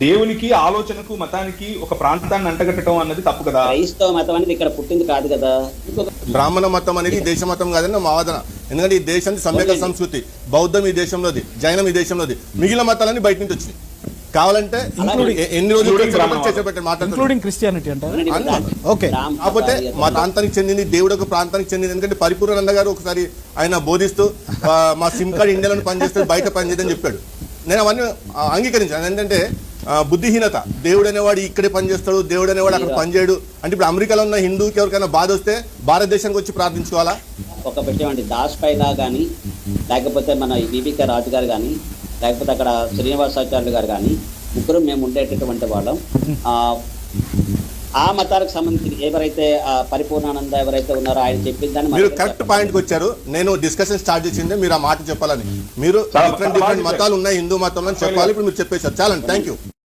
దేవునికి ఆలోచనకు మతానికి ఒక ప్రాంతాన్ని అంటగట్టడం అన్నది తప్పు కదా. క్రైస్తవ మతం అనేది ఇక్కడ పుట్టింది కాదు కదా. బ్రాహ్మణ మతం అనేది ఈ దేశ మతం కాదని నా వాదన. ఎందుకంటే ఈ దేశం సమ్యక సంస్కృతి, బౌద్ధం ఈ దేశంలోది, జైనం ఈ దేశంలోది, మిగిలిన మతాలన్నీ బయట నుంచి వచ్చినాయి. కావాలంటే ఎన్ని రోజులు ఇంక్లూడింగ్ క్రిస్టియానిటీ అంటారు. ఓకే, కాకపోతే మా ప్రాంతానికి చెందింది, దేవుడు ఒక ప్రాంతానికి చెందింది. ఎందుకంటే పరిపూర్ణానంద గారు ఒకసారి ఆయన బోధిస్తూ మా సిమ్ కార్డ్ ఇండియాలో పనిచేస్తాడు, బయట పనిచేద్దని చెప్పాడు. నేను అవన్నీ అంగీకరించాను. ఏంటంటే బుద్ధిహీనత. దేవుడు అనేవాడు ఇక్కడే పనిచేస్తాడు, దేవుడు అనేవాడు అక్కడ పనిచేయడు అంటే ఇప్పుడు అమెరికాలో ఉన్న హిందూకి ఎవరికైనా బాధ వస్తే భారతదేశానికి వచ్చి ప్రార్థించుకోవాలా? ఒక పెట్టేవండి దాస్ పైలా కానీ, లేకపోతే మన బీబీకే రాజు గారు కానీ, లేకపోతే అక్కడ శ్రీనివాసాచార్యులు గారు కానీ, ముగ్గురు మేము ఉండేటటువంటి వాళ్ళం. ఆ మతాలకు సంబంధించి ఎవరైతే పరిపూర్ణానంద ఎవరైతే ఉన్నారో ఆయన చెప్పింది దాన్ని మీరు కరెక్ట్ పాయింట్కి వచ్చారు. నేను డిస్కషన్ స్టార్ట్ చేసిందే మీరు ఆ మాట చెప్పాలని. మీరు డిఫరెంట్ మతాలు ఉన్నాయి హిందూ మతంలో చెప్పాలి. ఇప్పుడు మీరు చెప్పేశారు. చాలండి, థ్యాంక్ యూ.